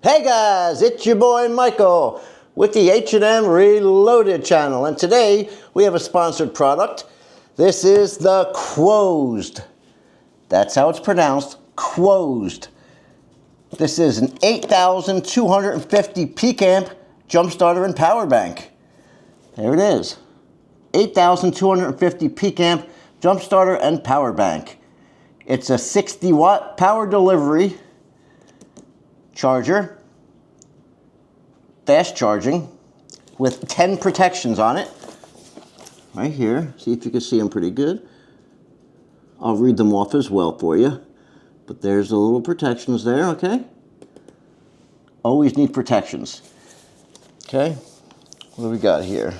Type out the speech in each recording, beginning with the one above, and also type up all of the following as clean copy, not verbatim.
Hey guys, it's your boy Michael with the H&M Reloaded channel, and today we have a sponsored product. This is the Quoesd. That's how it's pronounced, Quoesd. This is an 8,250 peak amp jump starter and power bank. There it is. 8,250 peak amp jump starter and power bank. It's a 60 watt power delivery charger, fast charging, with 10 protections on it. Right here, see if you can see them pretty good. I'll read them off as well for you. But there's the little protections there, okay? Always need protections. Okay, what do we got here?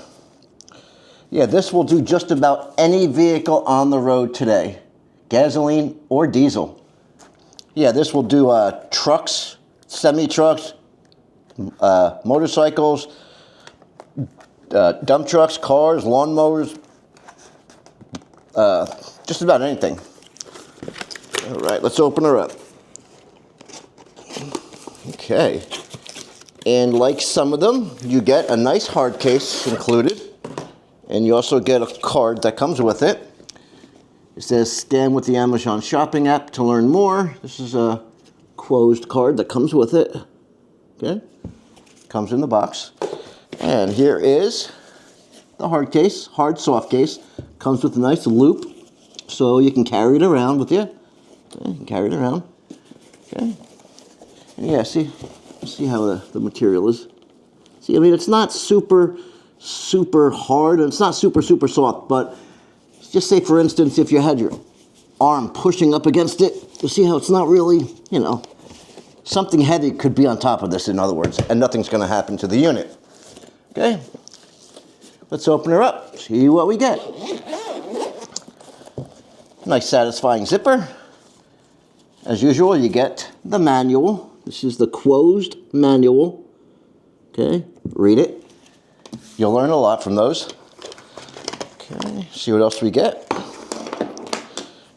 Yeah, this will do just about any vehicle on the road today. Gasoline or diesel. Yeah, this will do trucks, semi-trucks, motorcycles, dump trucks, cars, lawnmowers, just about anything. All right, let's open her up. Okay, and like some of them, you get a nice hard case included, and you also get a card that comes with it. It says, scan with the Amazon shopping app to learn more. This is a Quoesd card that comes with it. Okay, comes in the box. And here is the hard case, hard soft case. Comes with a nice loop, so you can carry it around with you. Okay, you can carry it around. Okay, and yeah, see how the material is. See, I mean, it's not super hard, and it's not super soft, but just say, for instance, if you had your arm pushing up against it, you see how it's not really, you know, something heavy could be on top of this, in other words, and nothing's going to happen to the unit. Okay, let's open her up, see what we get. Nice satisfying zipper. As usual, you get the manual. This is the Quoesd manual. Okay, read it. You'll learn a lot from those. Okay, see what else we get.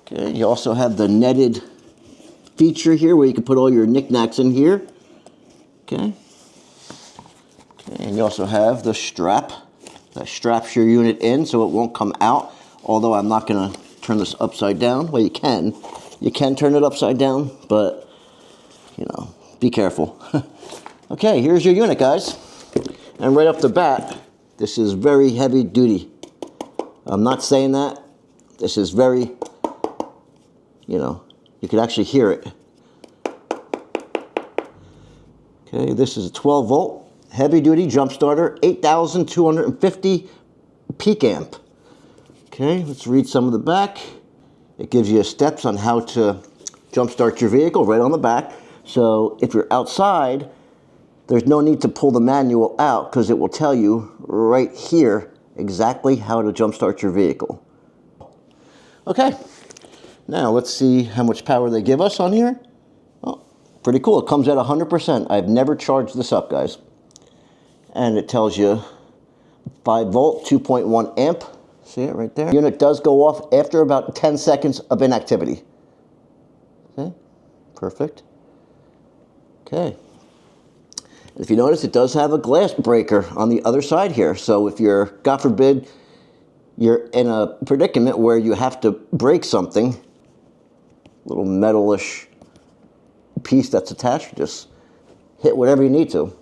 Okay, you also have the netted feature here where you can put all your knickknacks in here. Okay. Okay, and you also have the strap that straps your unit in so it won't come out. Although I'm not going to turn this upside down. Well, you can. You can turn it upside down, but, you know, be careful. Okay, here's your unit, guys. And right off the bat, this is very heavy duty. I'm not saying that. This is very, you know, you could actually hear it. Okay, this is a 12 volt heavy duty jump starter, 8,250 peak amp. Okay, let's read some of the back. It gives you steps on how to jump start your vehicle right on the back. So if you're outside, there's no need to pull the manual out because it will tell you right here exactly how to jump start your vehicle. Okay, now let's see how much power they give us on here. Oh, pretty cool. It comes at 100%. I've never charged this up, guys. And it tells you 5 volt, 2.1 amp. See it right there? Unit does go off after about 10 seconds of inactivity. Okay, perfect. Okay. If you notice, it does have a glass breaker on the other side here. So if you're, God forbid, you're in a predicament where you have to break something, little metalish piece that's attached, just hit whatever you need to.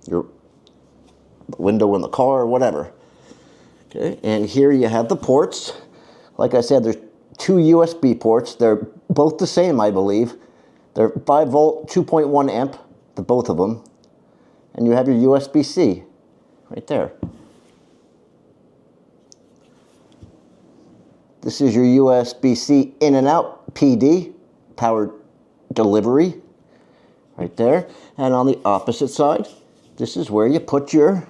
Your window in the car or whatever. Okay, and here you have the ports. Like I said, there's 2 USB ports. They're both the same, I believe. They're 5 volt, 2.1 amp. The both of them, and you have your USB-C right there. This is your USB-C in and out PD, power delivery, right there. And on the opposite side, this is where you put your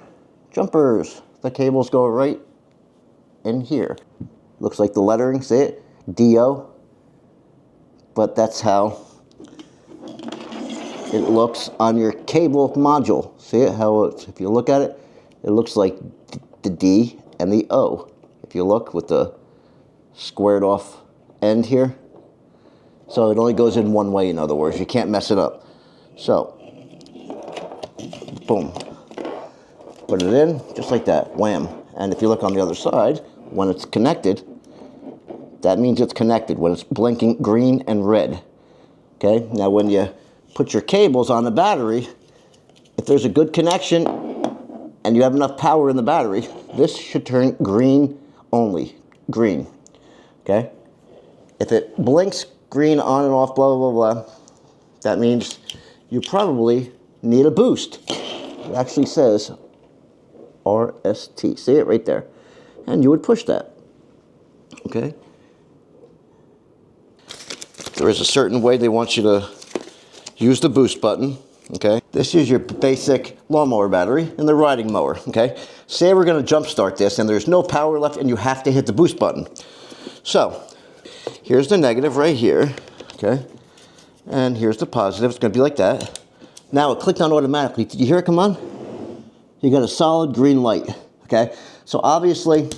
jumpers. The cables go right in here. Looks like the lettering, see it? DO. But that's how it looks on your cable module. See it? How it's, if you look at it, it looks like the D and the O. If you look with the squared off end here. So it only goes in one way, in other words. You can't mess it up. So Boom. Put it in, just like that, wham. And if you look on the other side, when it's connected, that means it's connected, when it's blinking green and red. Okay, now when you put your cables on the battery, if there's a good connection and you have enough power in the battery, this should turn green only, green, okay? If it blinks green on and off, blah, blah, blah, blah, that means you probably need a boost. It actually says RST, see it right there? And you would push that, okay? There is a certain way they want you to use the boost button, okay? This is your basic lawnmower battery and the riding mower, okay? Say we're gonna jump start this and there's no power left and you have to hit the boost button. So, here's the negative right here, okay? And here's the positive, it's gonna be like that. Now it clicked on automatically. Did you hear it come on? You got a solid green light, okay? So obviously,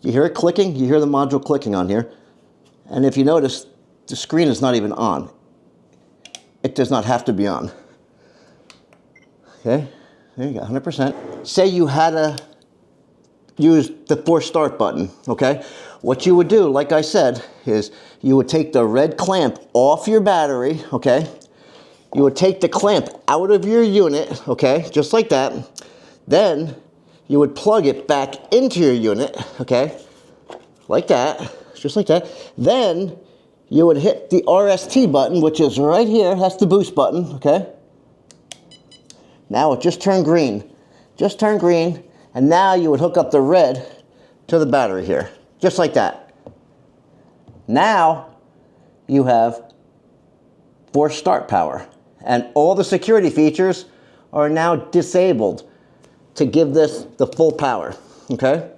you hear it clicking, you hear the module clicking on here. And if you notice, the screen is not even on. It does not have to be on. Okay, there you go, 100%. Say you had to use the force start button, okay? What you would do, like I said, is you would take the red clamp off your battery, okay? You would take the clamp out of your unit, okay, just like that. Then you would plug it back into your unit, okay, like that, just like that. Then you would hit the RST button, which is right here. That's the boost button, okay? Now it just turned green. Just turned green, and now you would hook up the red to the battery here, just like that. Now you have force start power, and all the security features are now disabled to give this the full power, okay?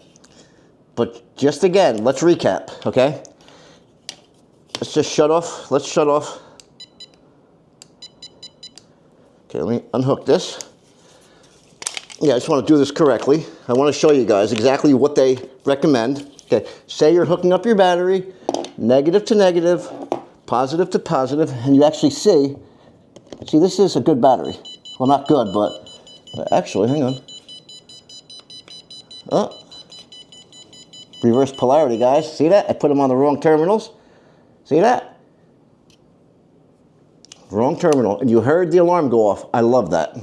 But just again, let's recap, okay? Let's just shut off. Let's shut off. Okay, let me unhook this. Yeah, I just want to do this correctly. I want to show you guys exactly what they recommend. Okay, say you're hooking up your battery, negative to negative, positive to positive, and you actually see, this is a good battery. Well, not good, but actually, hang on. Oh, reverse polarity, guys. See that? I put them on the wrong terminals. See that? Wrong terminal. And you heard the alarm go off. I love that.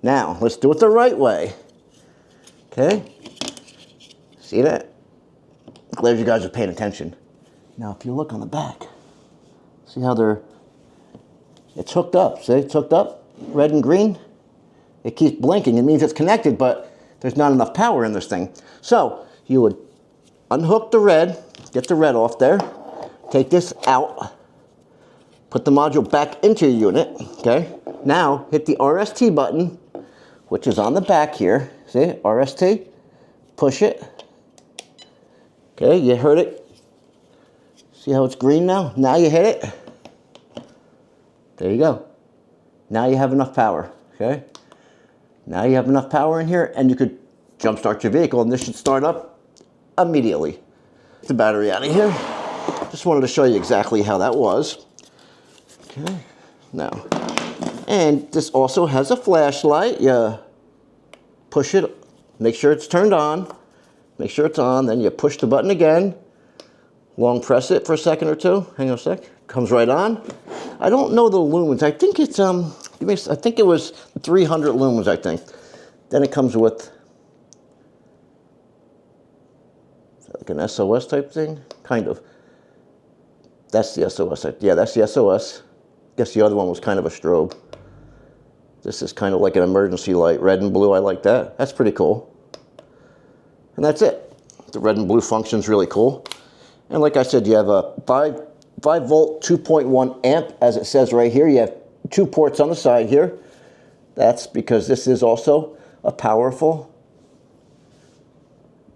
Now, let's do it the right way. Okay? See that? Glad you guys are paying attention. Now, if you look on the back, see how it's hooked up. See, it's hooked up, red and green. It keeps blinking. It means it's connected, but there's not enough power in this thing. So, you would unhook the red, get the red off there, take this out, put the module back into your unit, okay? Now, hit the RST button, which is on the back here. See, RST, push it. Okay, you heard it. See how it's green now? Now you hit it. There you go. Now you have enough power, okay? Now you have enough power in here, and you could jump start your vehicle, and this should start up immediately. Get the battery out of here. Just wanted to show you exactly how that was. Okay, now, and this also has a flashlight. You push it, make sure it's turned on, make sure it's on, then you push the button again, long press it for a second or two, hang on a sec, comes right on. I don't know the lumens, I think it's, I think it was 300 lumens, I think. Then it comes with, is that like an SOS type thing? Kind of. That's the SOS. Yeah, that's the SOS. I guess the other one was kind of a strobe. This is kind of like an emergency light, red and blue. I like that. That's pretty cool. And that's it. The red and blue function's really cool. And like I said, you have a 5 volt, 2.1 amp, as it says right here. You have 2 ports on the side here. That's because this is also a powerful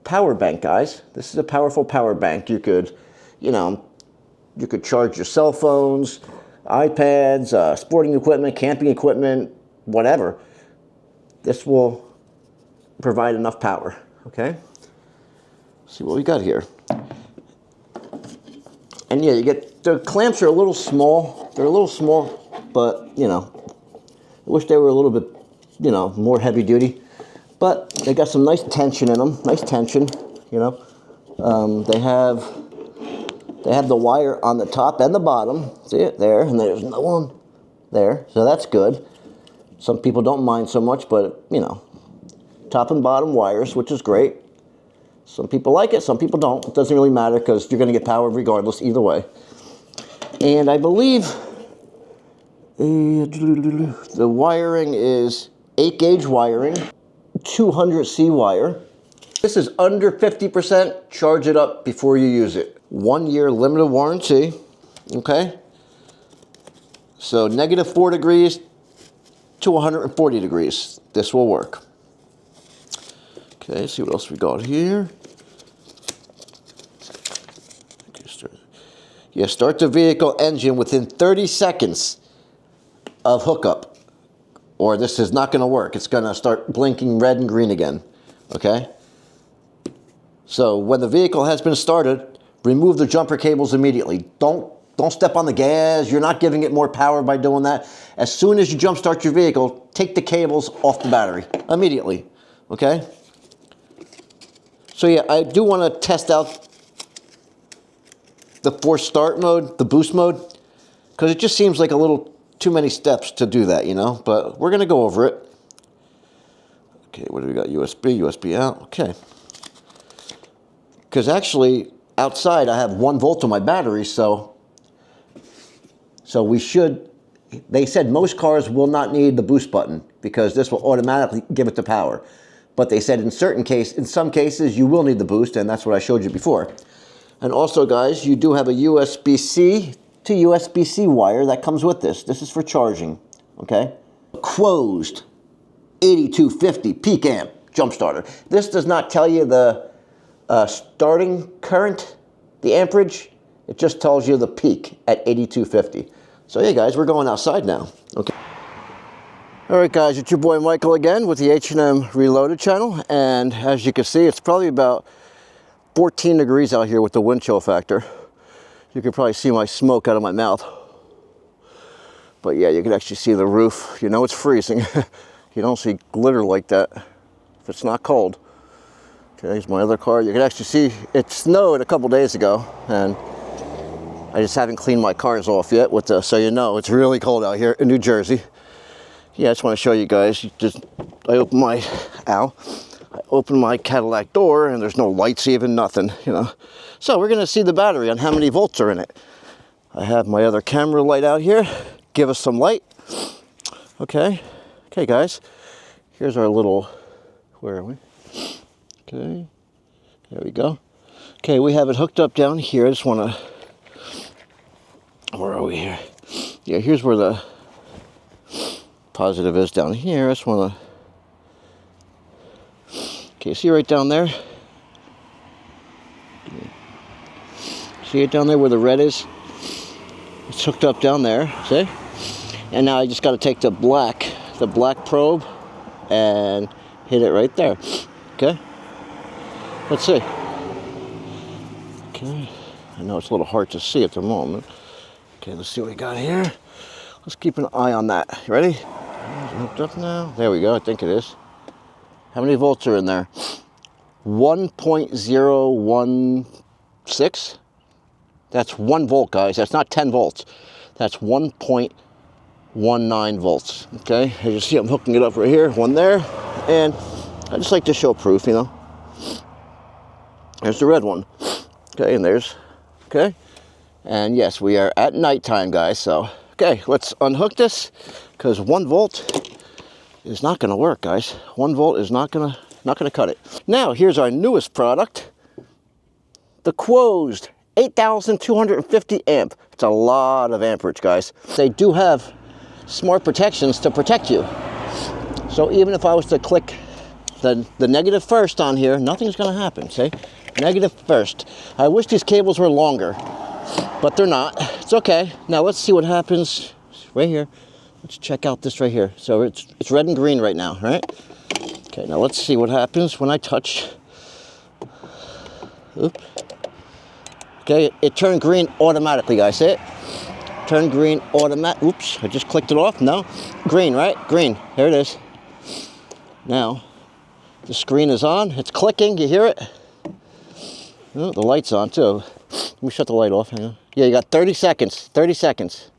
power bank, guys. This is a powerful power bank. You could, you could charge your cell phones, iPads, sporting equipment, camping equipment, whatever. This will provide enough power, okay? See what we got here. And yeah, the clamps are a little small. They're a little small, but, I wish they were a little bit, you know, more heavy duty. But they got some nice tension in them. Nice tension, you know. They have the wire on the top and the bottom. See it there? And there's another one there. So that's good. Some people don't mind so much, but, you know, top and bottom wires, which is great. Some people like it, some people don't. It doesn't really matter because you're going to get power regardless either way. And I believe the wiring is 8-gauge wiring, 200C wire. This is under 50%. Charge it up before you use it. 1 year limited warranty. Okay? So -4 degrees to 140 degrees. This will work. Okay, see what else we got here. Okay, start the vehicle engine within 30 seconds of hookup, or this is not going to work. It's going to start blinking red and green again. Okay? So when the vehicle has been started, remove the jumper cables immediately. Don't step on the gas. You're not giving it more power by doing that. As soon as you jump start your vehicle, take the cables off the battery immediately. Okay? So yeah, I do want to test out the forced start mode, the boost mode, because it just seems like a little too many steps to do that, you know, but we're going to go over it. Okay, what do we got? USB out. Okay. Because actually, outside I have 1 volt on my battery, so we should, they said most cars will not need the boost button because this will automatically give it the power. But they said in some cases, you will need the boost, and that's what I showed you before. And also, guys, you do have a USB-C to USB-C wire that comes with this. This is for charging, okay? Quoesd 8250 peak amp jump starter. This does not tell you the starting current, the amperage. It just tells you the peak at 8250. So yeah, guys, we're going outside now. Okay. All right, guys, it's your boy Michael again with the H&M Reloaded channel, and as you can see, it's probably about 14 degrees out here with the wind chill factor. You can probably see my smoke out of my mouth. But yeah, you can actually see the roof. You know it's freezing. You don't see glitter like that if it's not cold. Okay, here's my other car. You can actually see it snowed a couple days ago, and I just haven't cleaned my cars off yet with the, so you know it's really cold out here in New Jersey. Yeah, I just want to show you guys. I open my Cadillac door and there's no lights, even nothing, you know. So we're going to see the battery on how many volts are in it. I have my other camera light out here. Give us some light. Okay, guys. Here's our little, where are we? Okay, there we go. Okay, we have it hooked up down here. I just want to, where are we here? Yeah, here's where the positive is down here. I just want to, okay, see right down there? See it down there where the red is? It's hooked up down there, see? And now I just got to take the black probe and hit it right there. Okay? Let's see. Okay. I know it's a little hard to see at the moment. Okay, let's see what we got here. Let's keep an eye on that. You ready? Is it hooked up now? There we go, I think it is. How many volts are in there? 1.016. That's 1 volt, guys. That's not 10 volts. That's 1.19 volts. Okay, as you see, I'm hooking it up right here, one there. And I just like to show proof, you know. There's the red one. Okay, and there's, okay. And yes, we are at nighttime, guys. So, okay, let's unhook this because 1 volt is not going to work, guys. 1 volt is not going to cut it. Now, here's our newest product, the Quoesd 8250 amp. It's a lot of amperage, guys. They do have smart protections to protect you. So even if I was to click the negative first on here, nothing's going to happen, see? Negative first. I wish these cables were longer, but they're not. It's okay. Now let's see what happens right here. Let's check out this right here. So it's red and green right now, right? Okay, now let's see what happens when I touch. Oops. Okay, it turned green automatically, guys. See it? Turn green, automatic. Oops, I just clicked it off. No, green, right? Green, there it is. Now, the screen is on, it's clicking, you hear it? Oh, the light's on too. Let me shut the light off, hang on. Yeah, you got 30 seconds, 30 seconds.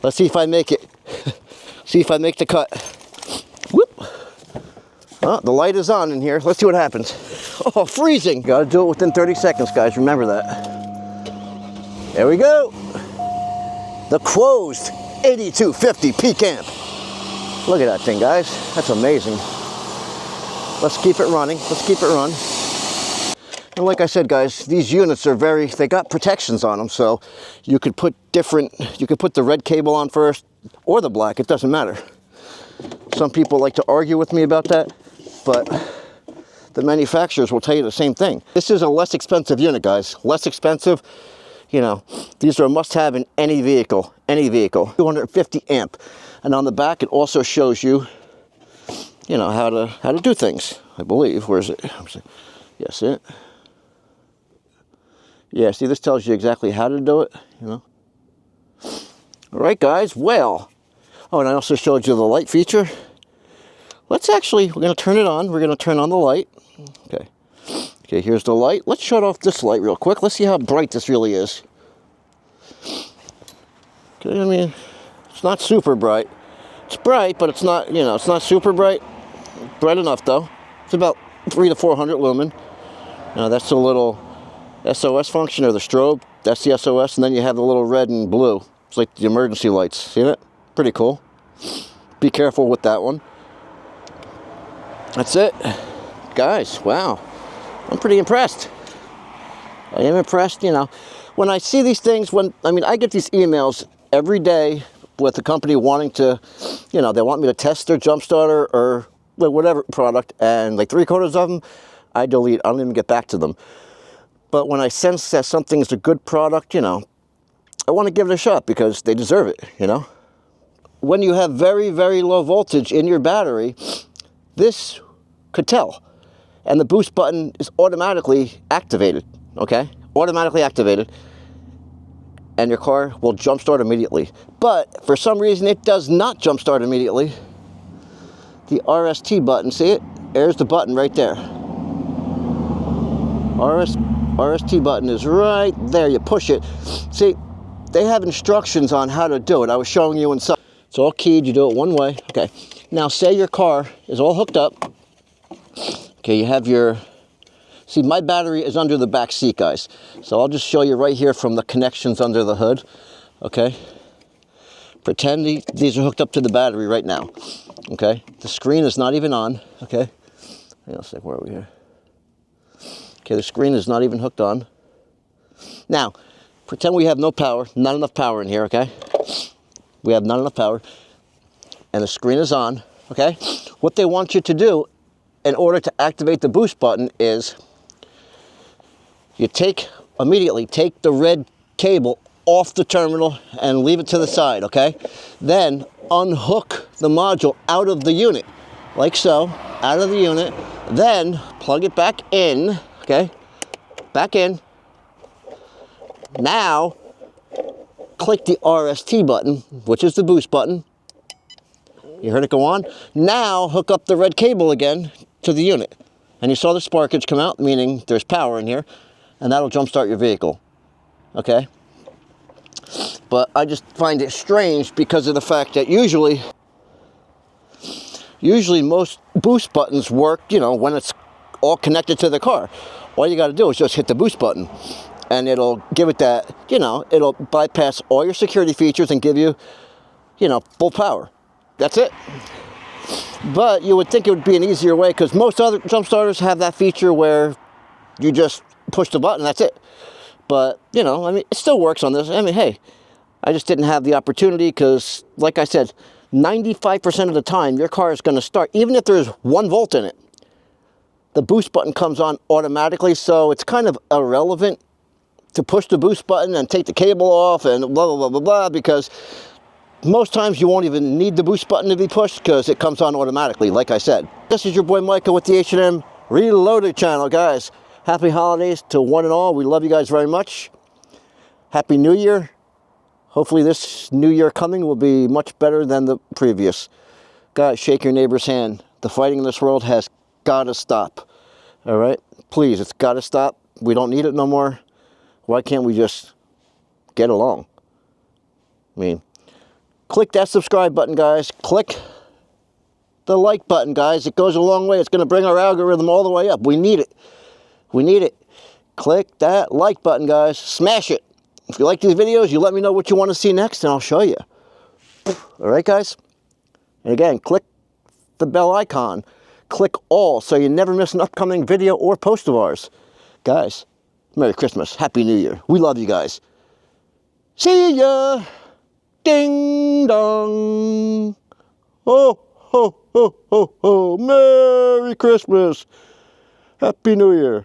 Let's see if I make it. See if I make the cut. Whoop. Oh, the light is on in here. Let's see what happens. Oh, freezing. Gotta do it within 30 seconds, guys. Remember that. There we go. The Quoesd 8250 Amp. Look at that thing, guys. That's amazing. Let's keep it running. Let's keep it running. And like I said, guys, these units are they got protections on them, so you could put the red cable on first or the black, it doesn't matter. Some people like to argue with me about that, but the manufacturers will tell you the same thing. This is a less expensive unit, guys. Less expensive, you know, these are a must-have in any vehicle, 250 amp. And on the back, it also shows you, you know, how to do things, I believe. Where is it? Yes, it. Yeah, see, this tells you exactly how to do it, you know. All right, guys, well. Oh, and I also showed you the light feature. We're going to turn it on. We're going to turn on the light. Okay. Okay, here's the light. Let's shut off this light real quick. Let's see how bright this really is. Okay, I mean, it's not super bright. It's bright, but it's not, you know, it's not super bright. Bright enough, though. It's about 300 to 400 lumen. Now, that's the little SOS function, or the strobe. That's the SOS, and then you have the little red and blue. It's like the emergency lights. See it? Pretty cool. Be careful with that one. That's it. Guys, wow. I'm pretty impressed. I am impressed, you know. When I see these things, I get these emails every day with the company wanting to, you know, they want me to test their jump starter or whatever product, and like 3/4 of them, I delete. I don't even get back to them. But when I sense that something's a good product, you know, I want to give it a shot because they deserve it, you know. When you have very, very low voltage in your battery, this could tell. And the boost button is automatically activated, okay? Automatically activated. And your car will jump start immediately. But for some reason, it does not jump start immediately. The RST button, see it? There's the button right there. RST button is right there. You push it. See, they have instructions on how to do it. I was showing you inside. It's all keyed. You do it one way. Okay. Now, say your car is all hooked up. Okay, you have your... See, my battery is under the back seat, guys. So I'll just show you right here from the connections under the hood. Okay. Pretend these are hooked up to the battery right now. Okay. The screen is not even on. Okay. Hang on a sec. Where are we here? Okay, the screen is not even hooked on. Now, pretend we have no power, not enough power in here, okay? We have not enough power, and the screen is on, okay? What they want you to do in order to activate the boost button is you immediately take the red cable off the terminal and leave it to the side, okay? Then unhook the module out of the unit, like so, out of the unit. Then plug it back in. Okay, back in. Now, click the RST button, which is the boost button. You heard it go on. Now, hook up the red cable again to the unit. And you saw the sparkage come out, meaning there's power in here, and that'll jumpstart your vehicle. Okay? But I just find it strange because of the fact that usually most boost buttons work, you know, when it's all connected to the car. All you got to do is just hit the boost button and it'll give it that, you know, it'll bypass all your security features and give you, you know, full power. That's it. But you would think it would be an easier way because most other jump starters have that feature where you just push the button, that's it. But, you know, I mean, it still works on this. I mean, hey, I just didn't have the opportunity because, like I said, 95% of the time your car is going to start, even if there's 1 volt in it. The boost button comes on automatically, so it's kind of irrelevant to push the boost button and take the cable off and blah, blah, blah, blah, blah, because most times you won't even need the boost button to be pushed because it comes on automatically, like I said. This is your boy Michael with the H&M Reloaded channel, guys. Happy holidays to one and all. We love you guys very much. Happy New Year. Hopefully this new year coming will be much better than the previous. Guys, shake your neighbor's hand. The fighting in this world has got to stop. All right? Please, it's got to stop. We don't need it no more. Why can't we just get along? I mean, click that subscribe button, guys. Click the like button, guys. It goes a long way. It's going to bring our algorithm all the way up. We need it. We need it. Click that like button, guys. Smash it. If you like these videos, you let me know what you want to see next, and I'll show you. All right, guys? And again, click the bell icon. Click all so you never miss an upcoming video or post of ours. Guys, Merry Christmas. Happy New Year. We love you guys. See ya. Ding dong. Ho, ho, ho, ho, ho. Merry Christmas. Happy New Year.